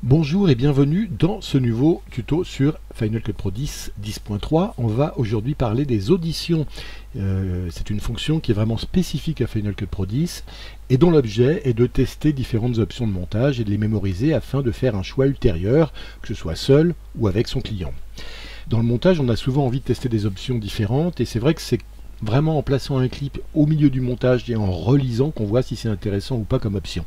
Bonjour et bienvenue dans ce nouveau tuto sur Final Cut Pro 10 10.3. On va aujourd'hui parler des auditions. C'est une fonction qui est vraiment spécifique à Final Cut Pro 10 et dont l'objet est de tester différentes options de montage et de les mémoriser afin de faire un choix ultérieur, que ce soit seul ou avec son client. Dans le montage, on a souvent envie de tester des options différentes et c'est vrai que c'est vraiment en plaçant un clip au milieu du montage et en relisant qu'on voit si c'est intéressant ou pas comme option.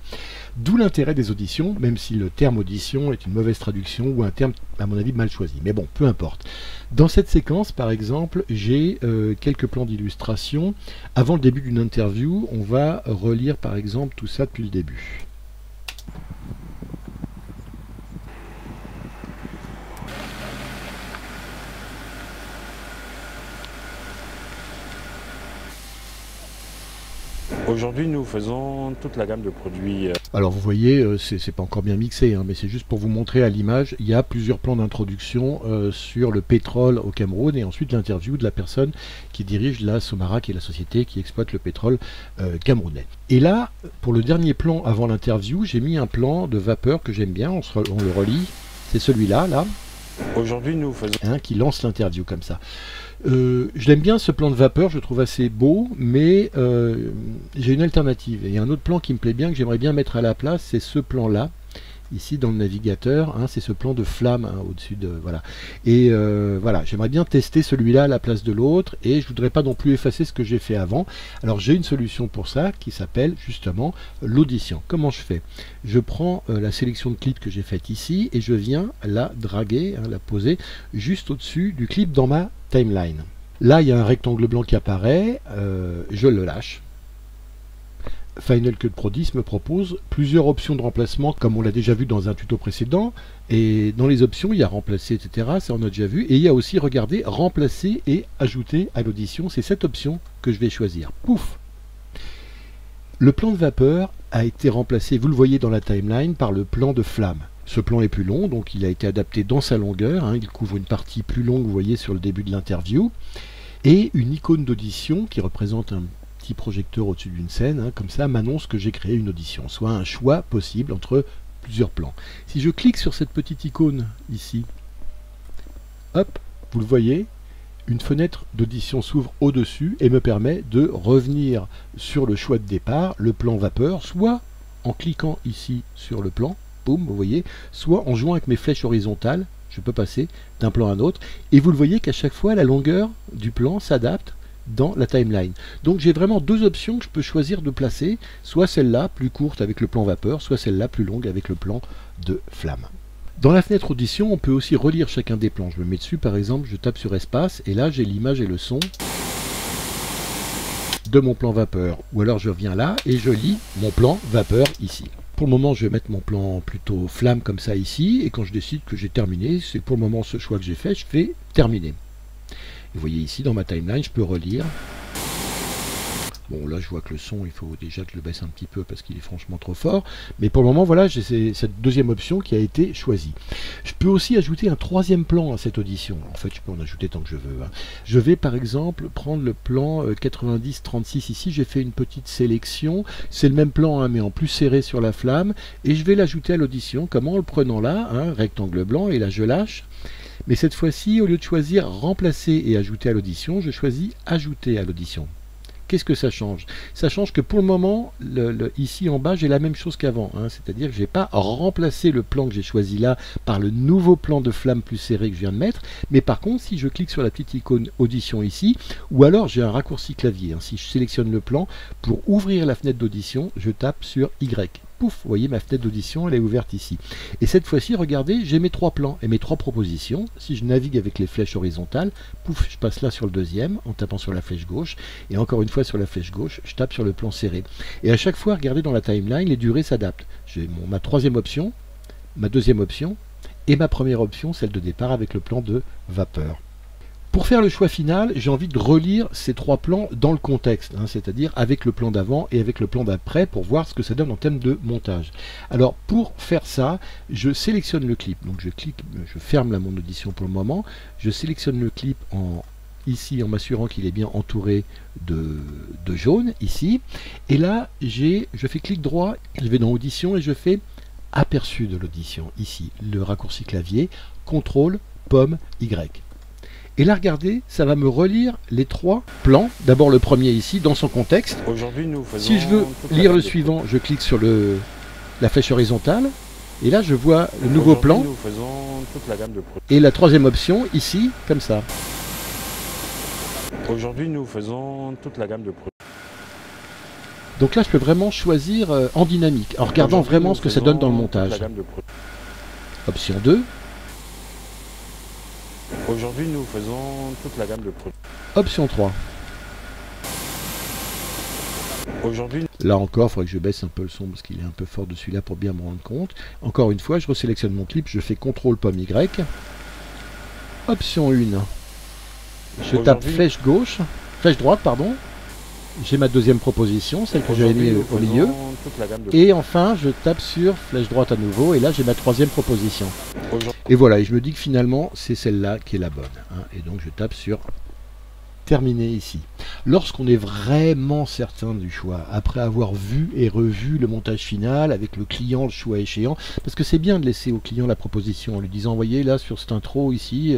D'où l'intérêt des auditions, même si le terme audition est une mauvaise traduction ou un terme à mon avis mal choisi. Mais bon, peu importe. Dans cette séquence, par exemple, j'ai quelques plans d'illustration. Avant le début d'une interview, on va relire par exemple tout ça depuis le début. Aujourd'hui, nous faisons toute la gamme de produits. Alors vous voyez, c'est pas encore bien mixé, hein, mais c'est juste pour vous montrer à l'image. Il y a plusieurs plans d'introduction sur le pétrole au Cameroun et ensuite l'interview de la personne qui dirige la Somara, qui est la société qui exploite le pétrole camerounais. Et là, pour le dernier plan avant l'interview, j'ai mis un plan de vapeur que j'aime bien, on le relit. C'est celui-là, là. Aujourd'hui, nous faisons... qui lance l'interview comme ça. Je l'aime bien ce plan de vapeur, je le trouve assez beau, mais j'ai une alternative. Et il y a un autre plan qui me plaît bien, que j'aimerais bien mettre à la place, c'est ce plan-là, ici dans le navigateur, hein, c'est ce plan de flamme hein, au-dessus de... Voilà. Et voilà, j'aimerais bien tester celui-là à la place de l'autre, et je voudrais pas non plus effacer ce que j'ai fait avant. Alors j'ai une solution pour ça, qui s'appelle justement l'audition. Comment je fais? Je prends la sélection de clips que j'ai faite ici, et je viens la draguer, hein, la poser, juste au-dessus du clip dans ma timeline. Là, il y a un rectangle blanc qui apparaît, je le lâche. Final Cut Pro 10 me propose plusieurs options de remplacement, comme on l'a déjà vu dans un tuto précédent. Et dans les options, il y a remplacer, etc. Ça, on a déjà vu. Et il y a aussi, regardez, remplacer et ajouter à l'audition. C'est cette option que je vais choisir. Pouf! Le plan de vapeur a été remplacé, vous le voyez dans la timeline, par le plan de flamme. Ce plan est plus long, donc il a été adapté dans sa longueur, hein, il couvre une partie plus longue, vous voyez, sur le début de l'interview, et une icône d'audition qui représente un petit projecteur au-dessus d'une scène, hein, comme ça m'annonce que j'ai créé une audition, soit un choix possible entre plusieurs plans. Si je clique sur cette petite icône ici, hop, vous le voyez, une fenêtre d'audition s'ouvre au-dessus et me permet de revenir sur le choix de départ, le plan vapeur, soit en cliquant ici sur le plan, boum, vous voyez, soit en jouant avec mes flèches horizontales, je peux passer d'un plan à un autre, et vous le voyez qu'à chaque fois la longueur du plan s'adapte dans la timeline. Donc j'ai vraiment deux options que je peux choisir de placer, soit celle-là plus courte avec le plan vapeur, soit celle-là plus longue avec le plan de flamme. Dans la fenêtre audition, on peut aussi relire chacun des plans. Je me mets dessus par exemple, je tape sur espace, et là j'ai l'image et le son de mon plan vapeur. Ou alors je reviens là et je lis mon plan vapeur ici. Pour le moment, je vais mettre mon plan plutôt flamme comme ça ici, et quand je décide que j'ai terminé, c'est pour le moment ce choix que j'ai fait, je fais terminer. Et vous voyez ici dans ma timeline, je peux relire. Bon, là je vois que le son, il faut déjà que je le baisse un petit peu parce qu'il est franchement trop fort. Mais pour le moment, voilà, j'ai cette deuxième option qui a été choisie. Je peux aussi ajouter un troisième plan à cette audition. En fait, je peux en ajouter tant que je veux. Hein. Je vais par exemple prendre le plan 90-36 ici. J'ai fait une petite sélection. C'est le même plan, hein, mais en plus serré sur la flamme. Et je vais l'ajouter à l'audition. Comment? En le prenant là, hein, rectangle blanc, et là je lâche. Mais cette fois-ci, au lieu de choisir remplacer et ajouter à l'audition, je choisis ajouter à l'audition. Qu'est-ce que ça change? Ça change que pour le moment, ici en bas, j'ai la même chose qu'avant. Hein, c'est-à-dire que je n'ai pas remplacé le plan que j'ai choisi là par le nouveau plan de flamme plus serré que je viens de mettre. Mais par contre, si je clique sur la petite icône audition ici, ou alors j'ai un raccourci clavier. Hein, si je sélectionne le plan, pour ouvrir la fenêtre d'audition, je tape sur Y. Pouf, vous voyez ma fenêtre d'audition, elle est ouverte ici. Et cette fois-ci, regardez, j'ai mes trois plans et mes trois propositions. Si je navigue avec les flèches horizontales, pouf, je passe là sur le deuxième en tapant sur la flèche gauche. Et encore une fois sur la flèche gauche, je tape sur le plan serré. Et à chaque fois, regardez dans la timeline, les durées s'adaptent. J'ai ma troisième option, ma deuxième option et ma première option, celle de départ avec le plan de vapeur. Pour faire le choix final, j'ai envie de relire ces trois plans dans le contexte, hein, c'est-à-dire avec le plan d'avant et avec le plan d'après pour voir ce que ça donne en termes de montage. Alors pour faire ça, je sélectionne le clip, donc je clique, je ferme là mon audition pour le moment, je sélectionne le clip ici en m'assurant qu'il est bien entouré de jaune ici, et là je fais clic droit, je vais dans audition et je fais aperçu de l'audition. Ici, le raccourci clavier, CTRL, pomme, Y. Et là, regardez, ça va me relire les 3 plans. D'abord le premier ici, dans son contexte. Aujourd'hui, nous faisons Si je veux lire le suivant, je clique sur la flèche horizontale. Et là, je vois le nouveau plan. Nous faisons toute la gamme de produits. Et la troisième option, ici, comme ça. Aujourd'hui, nous faisons toute la gamme de produits. Donc là, je peux vraiment choisir en dynamique, en regardant vraiment ce que ça donne dans le montage. Option 2. Aujourd'hui, nous faisons toute la gamme de produits. Option 3. Aujourd'hui, là encore, il faudrait que je baisse un peu le son parce qu'il est un peu fort de celui-là pour bien me rendre compte. Encore une fois, je resélectionne mon clip, je fais CTRL pomme Y. Option 1. Je tape flèche gauche, flèche droite, pardon. J'ai ma deuxième proposition, celle que j'avais mis au milieu. Et enfin, je tape sur flèche droite à nouveau, et là j'ai ma troisième proposition. Et voilà, et je me dis que finalement, c'est celle-là qui est la bonne. Hein, et donc je tape sur terminer ici. Lorsqu'on est vraiment certain du choix, après avoir vu et revu le montage final, avec le client, le choix échéant, parce que c'est bien de laisser au client la proposition en lui disant, voyez là sur cette intro ici,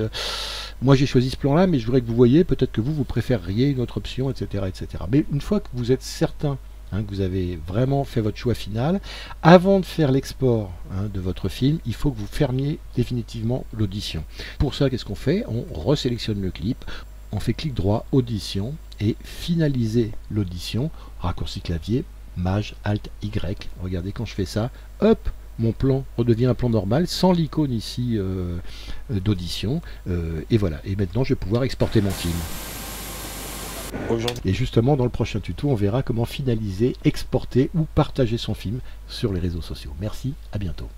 moi j'ai choisi ce plan-là, mais je voudrais que vous voyez, peut-être que vous préféreriez une autre option, etc., etc. Mais une fois que vous êtes certain que vous avez vraiment fait votre choix final, avant de faire l'export de votre film, il faut que vous fermiez définitivement l'audition. Pour ça, qu'est-ce qu'on fait? On resélectionne le clip, on fait clic droit, audition, et finaliser l'audition, raccourci clavier, Maj, Alt, Y. Regardez, quand je fais ça, hop, mon plan redevient un plan normal, sans l'icône ici d'audition, et voilà. Et maintenant, je vais pouvoir exporter mon film. Et justement, dans le prochain tuto, on verra comment finaliser, exporter ou partager son film sur les réseaux sociaux. Merci, à bientôt.